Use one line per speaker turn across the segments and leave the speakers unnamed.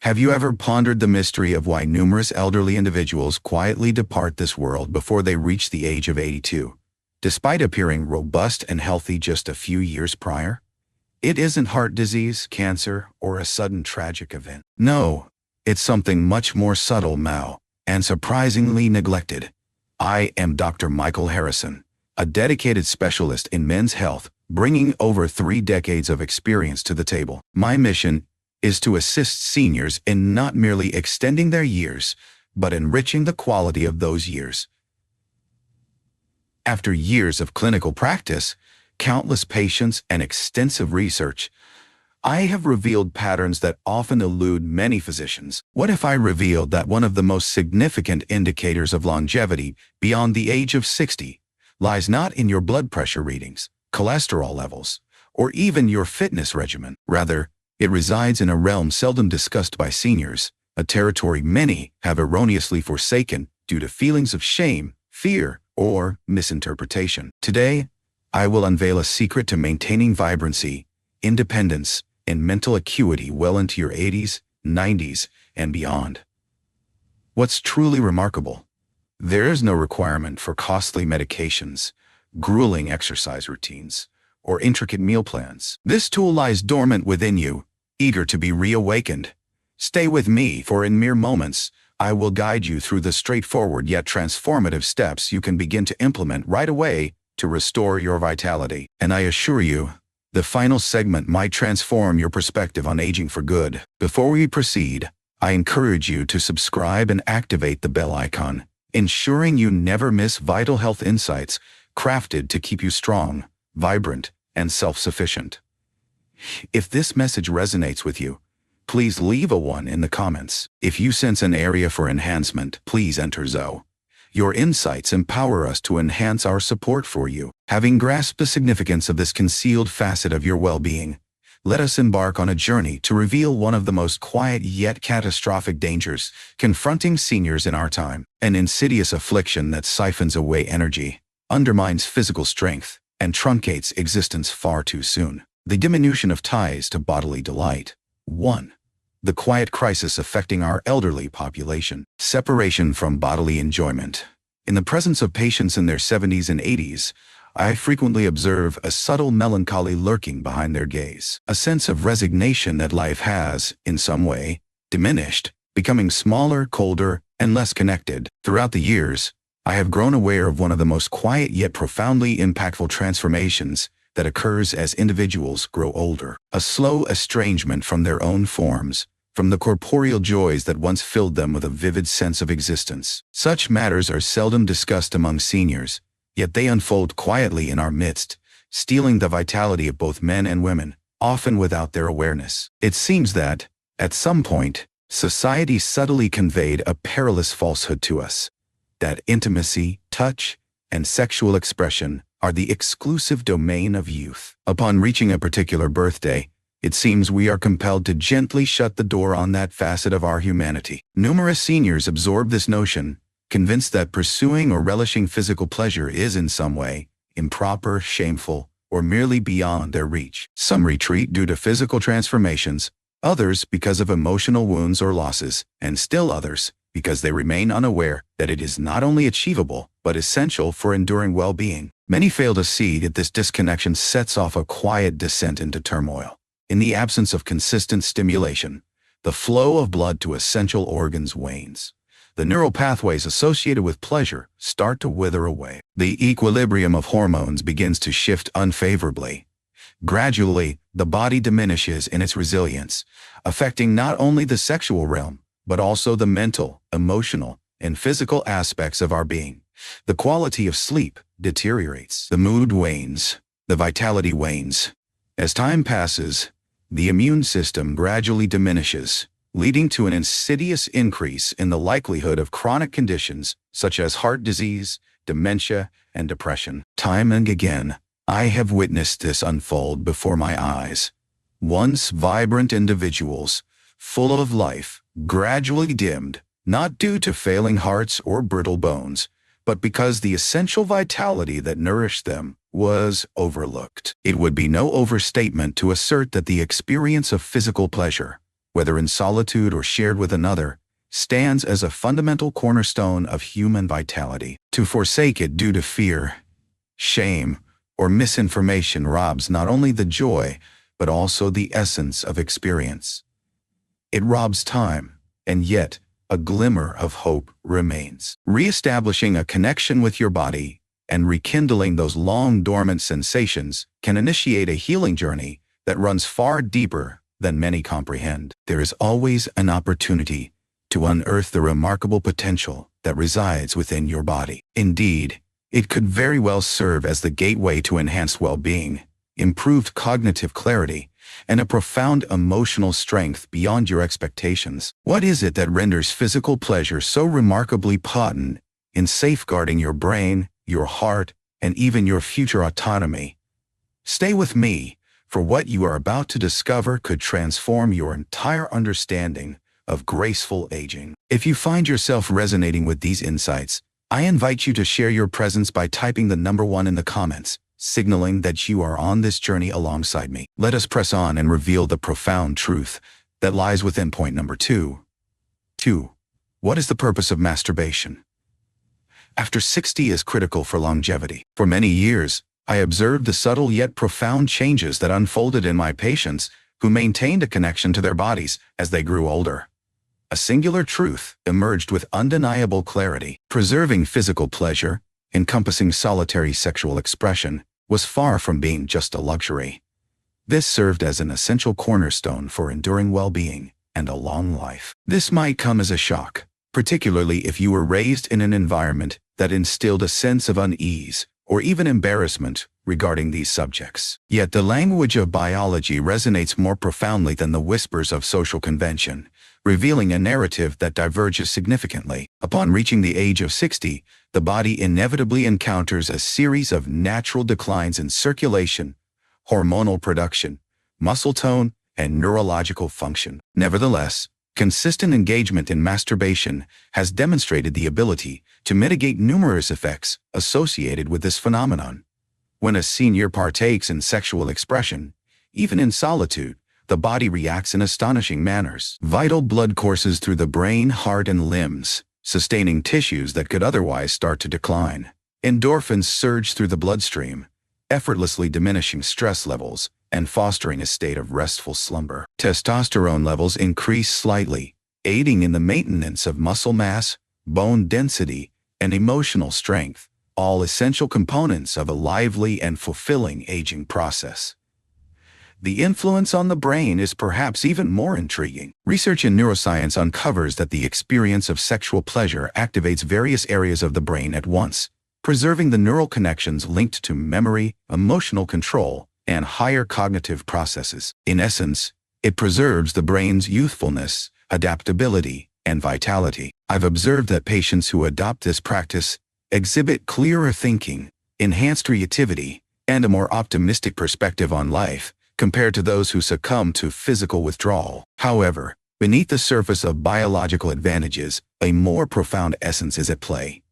Have you ever pondered the mystery of why numerous elderly individuals quietly depart this world before they reach the age of 82, despite appearing robust and healthy just a few years prior? It isn't heart disease, cancer, or a sudden tragic event. No, it's something much more subtle, and surprisingly neglected. I am Dr. Michael Harrison, a dedicated specialist in men's health, bringing over 3 decades of experience to the table. My mission is to assist seniors in not merely extending their years, but enriching the quality of those years. After years of clinical practice, countless patients, and extensive research, I have revealed patterns that often elude many physicians. What if I revealed that one of the most significant indicators of longevity beyond the age of 60 lies not in your blood pressure readings, cholesterol levels, or even your fitness regimen? Rather, it resides in a realm seldom discussed by seniors, a territory many have erroneously forsaken due to feelings of shame, fear, or misinterpretation. Today, I will unveil a secret to maintaining vibrancy, independence, and mental acuity well into your 80s, 90s, and beyond. What's truly remarkable? There is no requirement for costly medications, grueling exercise routines, or intricate meal plans. This tool lies dormant within you, eager to be reawakened. Stay with me, for in mere moments, I will guide you through the straightforward yet transformative steps you can begin to implement right away to restore your vitality. And I assure you, the final segment might transform your perspective on aging for good. Before we proceed, I encourage you to subscribe and activate the bell icon, ensuring you never miss vital health insights crafted to keep you strong, vibrant, and self-sufficient. If this message resonates with you, please leave a 1 in the comments. If you sense an area for enhancement, please enter ZO. Your insights empower us to enhance our support for you. Having grasped the significance of this concealed facet of your well-being, let us embark on a journey to reveal one of the most quiet yet catastrophic dangers confronting seniors in our time. An insidious affliction that siphons away energy, undermines physical strength, and truncates existence far too soon. The diminution of ties to bodily delight. 1. The quiet crisis affecting our elderly population. Separation from bodily enjoyment. In the presence of patients in their 70s and 80s, I frequently observe a subtle melancholy lurking behind their gaze. A sense of resignation that life has, in some way, diminished, becoming smaller, colder, and less connected. Throughout the years, I have grown aware of one of the most quiet yet profoundly impactful transformations that occurs as individuals grow older. A slow estrangement from their own forms, from the corporeal joys that once filled them with a vivid sense of existence. Such matters are seldom discussed among seniors, yet they unfold quietly in our midst, stealing the vitality of both men and women, often without their awareness. It seems that, at some point, society subtly conveyed a perilous falsehood to us, that intimacy, touch, and sexual expression are the exclusive domain of youth. Upon reaching a particular birthday, it seems we are compelled to gently shut the door on that facet of our humanity. Numerous seniors absorb this notion, convinced that pursuing or relishing physical pleasure is in some way improper, shameful, or merely beyond their reach. Some retreat due to physical transformations, others because of emotional wounds or losses, and still others because they remain unaware that it is not only achievable, but essential for enduring well-being. Many fail to see that this disconnection sets off a quiet descent into turmoil. In the absence of consistent stimulation, the flow of blood to essential organs wanes. The neural pathways associated with pleasure start to wither away. The equilibrium of hormones begins to shift unfavorably. Gradually, the body diminishes in its resilience, affecting not only the sexual realm, but also the mental, emotional, and physical aspects of our being. The quality of sleep deteriorates. The mood wanes. The vitality wanes. As time passes, the immune system gradually diminishes, leading to an insidious increase in the likelihood of chronic conditions such as heart disease, dementia, and depression. Time and again, I have witnessed this unfold before my eyes. Once vibrant individuals, full of life, gradually dimmed, not due to failing hearts or brittle bones, but because the essential vitality that nourished them was overlooked. It would be no overstatement to assert that the experience of physical pleasure, whether in solitude or shared with another, stands as a fundamental cornerstone of human vitality. To forsake it due to fear, shame, or misinformation robs not only the joy, but also the essence of experience. It robs time, and yet a glimmer of hope remains. Re-establishing a connection with your body and rekindling those long dormant sensations can initiate a healing journey that runs far deeper than many comprehend. There is always an opportunity to unearth the remarkable potential that resides within your body. Indeed, it could very well serve as the gateway to enhanced well-being, improved cognitive clarity, and a profound emotional strength beyond your expectations. What is it that renders physical pleasure so remarkably potent in safeguarding your brain, your heart, and even your future autonomy? Stay with me, for what you are about to discover could transform your entire understanding of graceful aging. If you find yourself resonating with these insights, I invite you to share your presence by typing the number 1 in the comments, signaling that you are on this journey alongside me. Let us press on and reveal the profound truth that lies within point number 2. 2. What is the purpose of masturbation? After 60 is critical for longevity. For many years, I observed the subtle yet profound changes that unfolded in my patients who maintained a connection to their bodies as they grew older. A singular truth emerged with undeniable clarity. Preserving physical pleasure, encompassing solitary sexual expression, was far from being just a luxury. This served as an essential cornerstone for enduring well-being and a long life. This might come as a shock, particularly if you were raised in an environment that instilled a sense of unease or even embarrassment regarding these subjects. Yet the language of biology resonates more profoundly than the whispers of social convention, revealing a narrative that diverges significantly. Upon reaching the age of 60, the body inevitably encounters a series of natural declines in circulation, hormonal production, muscle tone, and neurological function. Nevertheless, consistent engagement in masturbation has demonstrated the ability to mitigate numerous effects associated with this phenomenon. When a senior partakes in sexual expression, even in solitude, the body reacts in astonishing manners. Vital blood courses through the brain, heart, and limbs, sustaining tissues that could otherwise start to decline. Endorphins surge through the bloodstream, effortlessly diminishing stress levels and fostering a state of restful slumber. Testosterone levels increase slightly, aiding in the maintenance of muscle mass, bone density, and emotional strength, all essential components of a lively and fulfilling aging process. The influence on the brain is perhaps even more intriguing. Research in neuroscience uncovers that the experience of sexual pleasure activates various areas of the brain at once, preserving the neural connections linked to memory, emotional control, and higher cognitive processes. In essence, it preserves the brain's youthfulness, adaptability, and vitality. I've observed that patients who adopt this practice exhibit clearer thinking, enhanced creativity, and a more optimistic perspective on life, compared to those who succumb to physical withdrawal. However, beneath the surface of biological advantages, a more profound essence is at play.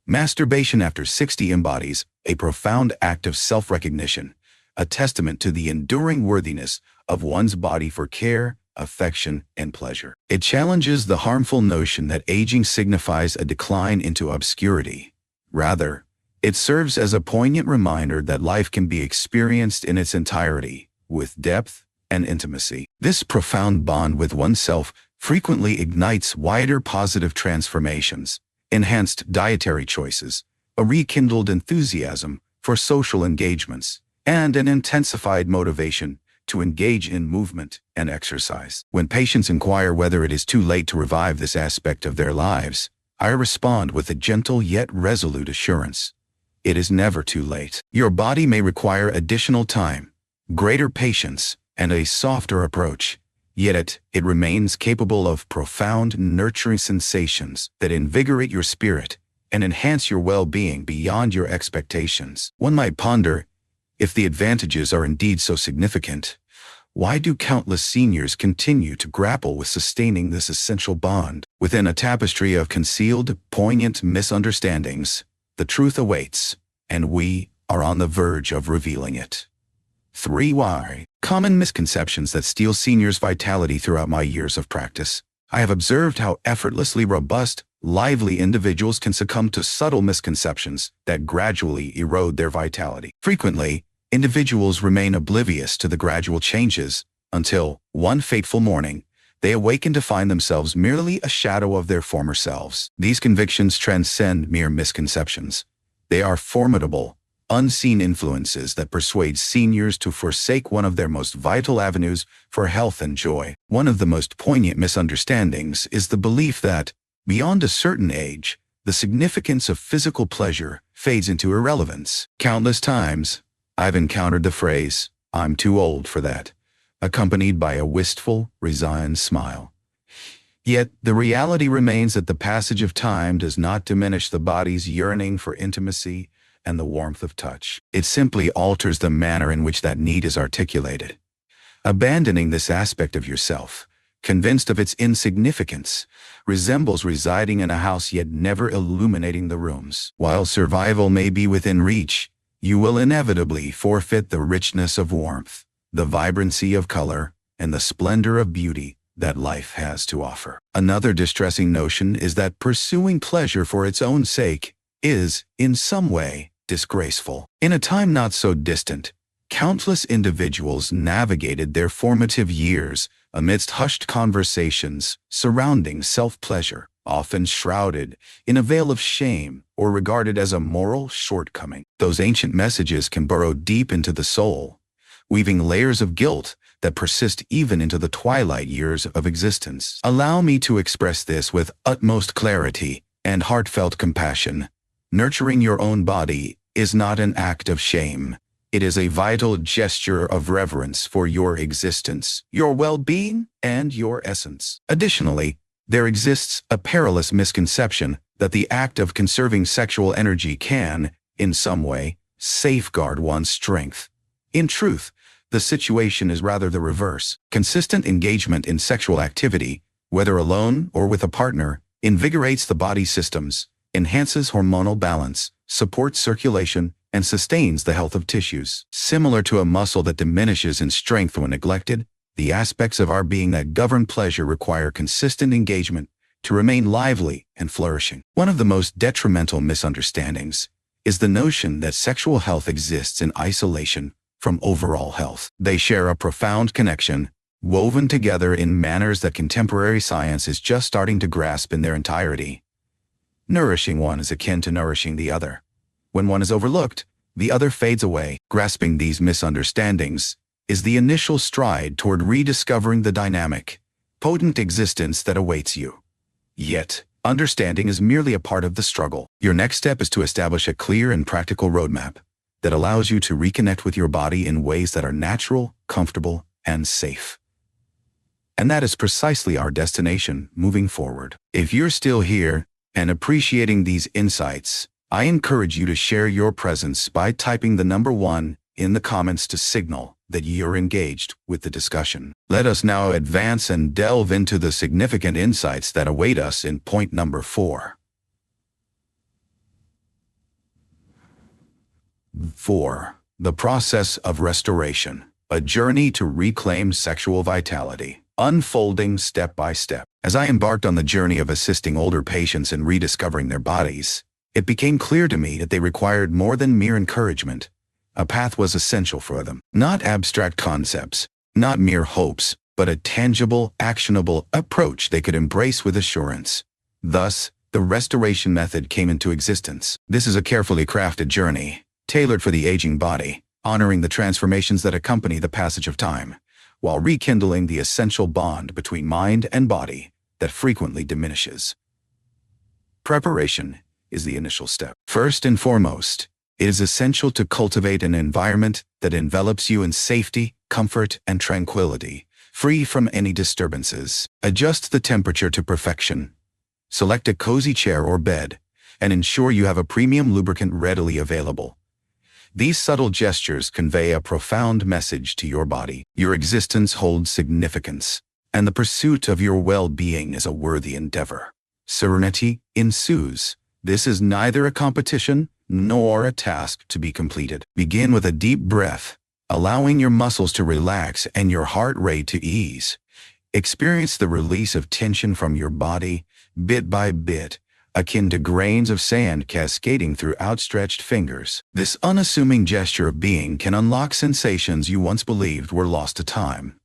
Masturbation after 60 embodies a profound act of self-recognition, a testament to the enduring worthiness of one's body for care, affection, and pleasure. It challenges the harmful notion that aging signifies a decline into obscurity. Rather, it serves as a poignant reminder that life can be experienced in its entirety, with depth and intimacy. This profound bond with oneself frequently ignites wider positive transformations, enhanced dietary choices, a rekindled enthusiasm for social engagements, and an intensified motivation to engage in movement and exercise. When patients inquire whether it is too late to revive this aspect of their lives, I respond with a gentle yet resolute assurance. It is never too late. Your body may require additional time, greater patience, and a softer approach, yet it remains capable of profound, nurturing sensations that invigorate your spirit and enhance your well-being beyond your expectations. One might ponder, if the advantages are indeed so significant, why do countless seniors continue to grapple with sustaining this essential bond? Within a tapestry of concealed, poignant misunderstandings, the truth awaits, and we are on the verge of revealing it. 3. Why? Common misconceptions that steal seniors' vitality throughout my years of practice. I have observed how effortlessly robust, lively individuals can succumb to subtle misconceptions that gradually erode their vitality. Frequently, individuals remain oblivious to the gradual changes until, one fateful morning, they awaken to find themselves merely a shadow of their former selves. These convictions transcend mere misconceptions. They are formidable, unseen influences that persuade seniors to forsake one of their most vital avenues for health and joy. One of the most poignant misunderstandings is the belief that, beyond a certain age, the significance of physical pleasure fades into irrelevance. Countless times, I've encountered the phrase, "I'm too old for that," accompanied by a wistful, resigned smile. Yet, the reality remains that the passage of time does not diminish the body's yearning for intimacy and the warmth of touch. It simply alters the manner in which that need is articulated. Abandoning this aspect of yourself, convinced of its insignificance, resembles residing in a house yet never illuminating the rooms. While survival may be within reach, you will inevitably forfeit the richness of warmth, the vibrancy of color, and the splendor of beauty that life has to offer. Another distressing notion is that pursuing pleasure for its own sake is, in some way, disgraceful. In a time not so distant, countless individuals navigated their formative years amidst hushed conversations surrounding self-pleasure, often shrouded in a veil of shame or regarded as a moral shortcoming. Those ancient messages can burrow deep into the soul, weaving layers of guilt that persist even into the twilight years of existence. Allow me to express this with utmost clarity and heartfelt compassion. Nurturing your own body is not an act of shame. It is a vital gesture of reverence for your existence, your well-being, and your essence. Additionally, there exists a perilous misconception that the act of conserving sexual energy can, in some way, safeguard one's strength. In truth, the situation is rather the reverse. Consistent engagement in sexual activity, whether alone or with a partner, invigorates the body's systems, enhances hormonal balance, supports circulation, and sustains the health of tissues. Similar to a muscle that diminishes in strength when neglected, the aspects of our being that govern pleasure require consistent engagement to remain lively and flourishing. One of the most detrimental misunderstandings is the notion that sexual health exists in isolation from overall health. They share a profound connection, woven together in manners that contemporary science is just starting to grasp in their entirety. Nourishing one is akin to nourishing the other. When one is overlooked, the other fades away. Grasping these misunderstandings is the initial stride toward rediscovering the dynamic, potent existence that awaits you. Yet, understanding is merely a part of the struggle. Your next step is to establish a clear and practical roadmap that allows you to reconnect with your body in ways that are natural, comfortable, and safe. And that is precisely our destination moving forward. If you're still here and appreciating these insights, I encourage you to share your presence by typing the number 1 in the comments to signal that you're engaged with the discussion. Let us now advance and delve into the significant insights that await us in point number 4. 4. The process of restoration, a journey to reclaim sexual vitality, unfolding step by step. As I embarked on the journey of assisting older patients in rediscovering their bodies, it became clear to me that they required more than mere encouragement. A path was essential for them. Not abstract concepts, not mere hopes, but a tangible, actionable approach they could embrace with assurance. Thus, the restoration method came into existence. This is a carefully crafted journey, tailored for the aging body, honoring the transformations that accompany the passage of time, while rekindling the essential bond between mind and body that frequently diminishes. Preparation is the initial step. First and foremost, it is essential to cultivate an environment that envelops you in safety, comfort, and tranquility, free from any disturbances. Adjust the temperature to perfection. Select a cozy chair or bed, and ensure you have a premium lubricant readily available. These subtle gestures convey a profound message to your body. Your existence holds significance, and the pursuit of your well-being is a worthy endeavor. Serenity ensues. This is neither a competition nor a task to be completed. Begin with a deep breath, allowing your muscles to relax and your heart rate to ease. Experience the release of tension from your body, bit by bit, akin to grains of sand cascading through outstretched fingers. This unassuming gesture of being can unlock sensations you once believed were lost to time.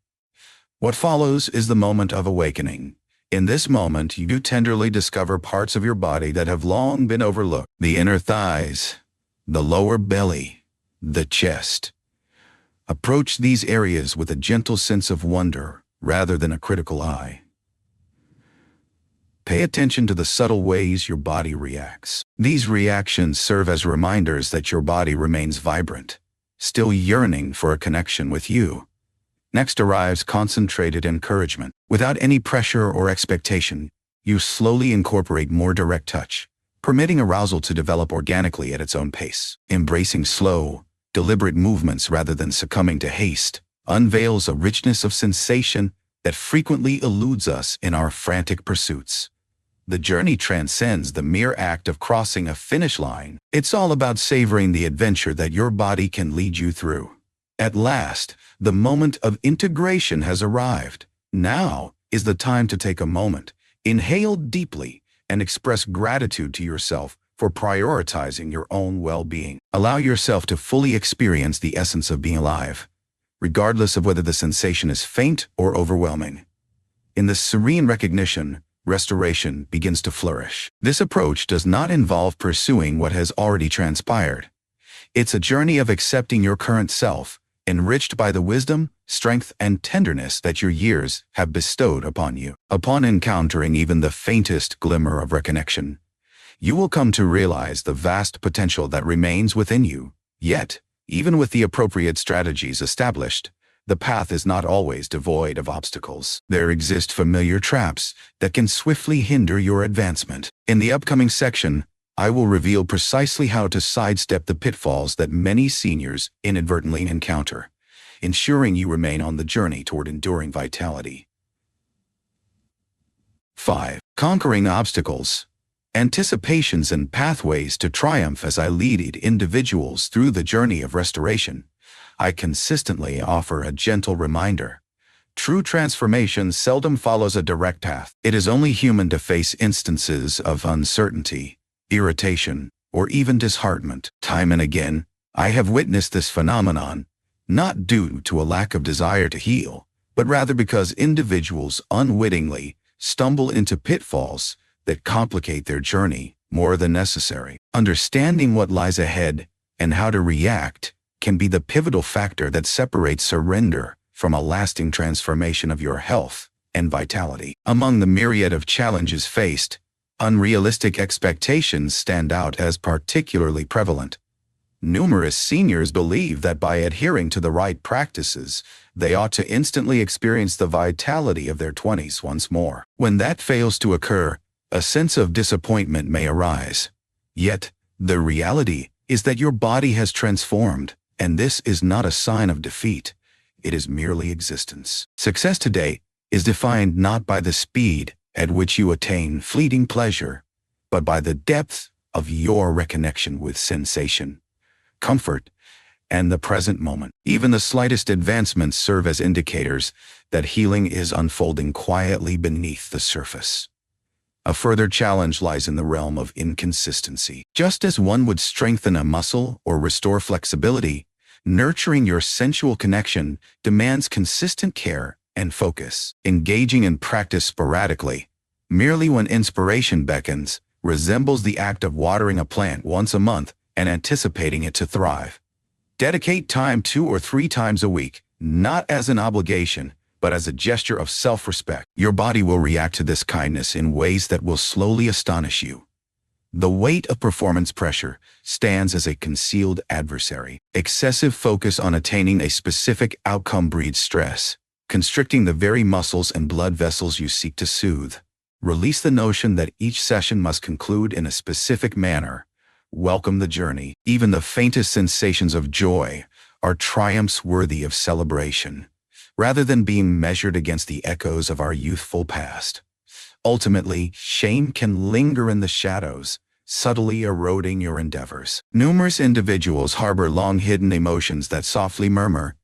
What follows is the moment of awakening. In this moment, you tenderly discover parts of your body that have long been overlooked. The inner thighs, the lower belly, the chest. Approach these areas with a gentle sense of wonder rather than a critical eye. Pay attention to the subtle ways your body reacts. These reactions serve as reminders that your body remains vibrant, still yearning for a connection with you. Next arrives concentrated encouragement. Without any pressure or expectation, you slowly incorporate more direct touch, permitting arousal to develop organically at its own pace. Embracing slow, deliberate movements rather than succumbing to haste unveils a richness of sensation that frequently eludes us in our frantic pursuits. The journey transcends the mere act of crossing a finish line. It's all about savoring the adventure that your body can lead you through. At last, the moment of integration has arrived. Now is the time to take a moment, inhale deeply, and express gratitude to yourself for prioritizing your own well-being. Allow yourself to fully experience the essence of being alive, regardless of whether the sensation is faint or overwhelming. In this serene recognition, restoration begins to flourish. This approach does not involve pursuing what has already transpired. It's a journey of accepting your current self, enriched by the wisdom, strength, and tenderness that your years have bestowed upon you. Upon encountering even the faintest glimmer of reconnection, you will come to realize the vast potential that remains within you. Yet, even with the appropriate strategies established, the path is not always devoid of obstacles. There exist familiar traps that can swiftly hinder your advancement. In the upcoming section, I will reveal precisely how to sidestep the pitfalls that many seniors inadvertently encounter, ensuring you remain on the journey toward enduring vitality. 5. Conquering obstacles. Anticipations and pathways to triumph. As I lead individuals through the journey of restoration, I consistently offer a gentle reminder. True transformation seldom follows a direct path. It is only human to face instances of uncertainty, irritation, or even disheartenment. Time and again, I have witnessed this phenomenon, not due to a lack of desire to heal, but rather because individuals unwittingly stumble into pitfalls that complicate their journey more than necessary. Understanding what lies ahead and how to react can be the pivotal factor that separates surrender from a lasting transformation of your health and vitality. Among the myriad of challenges faced, unrealistic expectations stand out as particularly prevalent. Numerous seniors believe that by adhering to the right practices, they ought to instantly experience the vitality of their 20s once more. When that fails to occur, a sense of disappointment may arise. Yet, the reality is that your body has transformed, and this is not a sign of defeat. It is merely existence. Success today is defined not by the speed at which you attain fleeting pleasure, but by the depth of your reconnection with sensation, comfort, and the present moment. Even the slightest advancements serve as indicators that healing is unfolding quietly beneath the surface. A further challenge lies in the realm of inconsistency. Just as one would strengthen a muscle or restore flexibility, nurturing your sensual connection demands consistent care and focus. Engaging in practice sporadically, merely when inspiration beckons, resembles the act of watering a plant once a month and anticipating it to thrive. Dedicate time 2 or 3 times a week, not as an obligation, but as a gesture of self-respect. Your body will react to this kindness in ways that will slowly astonish you. The weight of performance pressure stands as a concealed adversary. Excessive focus on attaining a specific outcome breeds stress, constricting the very muscles and blood vessels you seek to soothe. Release the notion that each session must conclude in a specific manner. Welcome the journey. Even the faintest sensations of joy are triumphs worthy of celebration, rather than being measured against the echoes of our youthful past. Ultimately, shame can linger in the shadows, subtly eroding your endeavors. Numerous individuals harbor long-hidden emotions that softly murmur,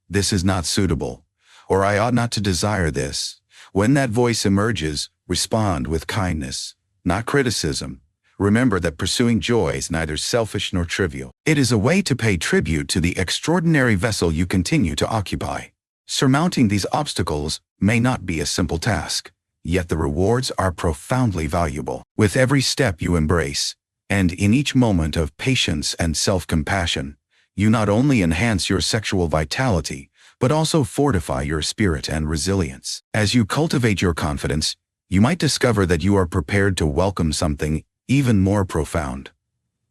"This is not suitable," or "I ought not to desire this." When that voice emerges, respond with kindness, not criticism. Remember that pursuing joy is neither selfish nor trivial. It is a way to pay tribute to the extraordinary vessel you continue to occupy. Surmounting these obstacles may not be a simple task, yet the rewards are profoundly valuable. With every step you embrace, and in each moment of patience and self-compassion, you not only enhance your sexual vitality, but also fortify your spirit and resilience. As you cultivate your confidence, you might discover that you are prepared to welcome something even more profound: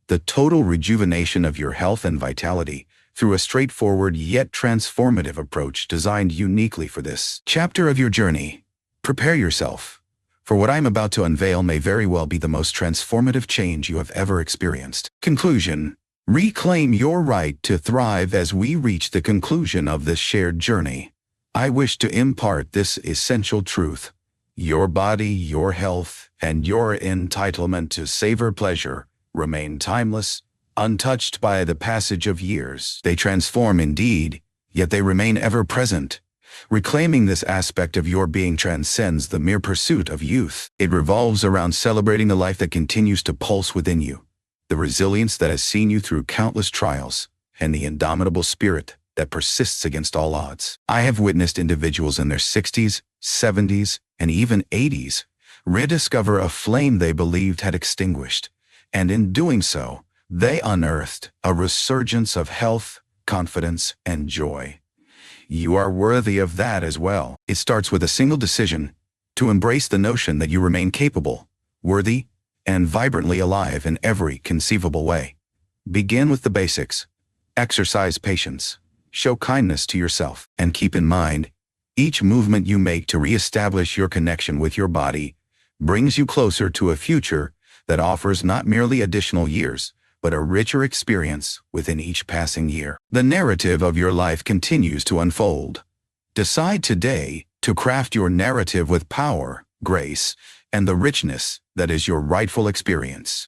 the total rejuvenation of your health and vitality through a straightforward yet transformative approach designed uniquely for this chapter of your journey. Prepare yourself, for what I'm about to unveil may very well be the most transformative change you have ever experienced. Conclusion. Reclaim your right to thrive. As we reach the conclusion of this shared journey, I wish to impart this essential truth: your body, your health, and your entitlement to savor pleasure remain timeless, untouched by the passage of years. They transform indeed, yet they remain ever present. Reclaiming this aspect of your being transcends the mere pursuit of youth. It revolves around celebrating the life that continues to pulse within you, the resilience that has seen you through countless trials, and the indomitable spirit that persists against all odds. I have witnessed individuals in their 60s, 70s, and even 80s rediscover a flame they believed had extinguished, and in doing so, they unearthed a resurgence of health, confidence, and joy. You are worthy of that as well. It starts with a single decision: to embrace the notion that you remain capable, worthy, and vibrantly alive in every conceivable way. Begin with the basics. Exercise patience, show kindness to yourself, and keep in mind, each movement you make to reestablish your connection with your body brings you closer to a future that offers not merely additional years, but a richer experience within each passing year. The narrative of your life continues to unfold. Decide today to craft your narrative with power, grace, and the richness that is your rightful experience.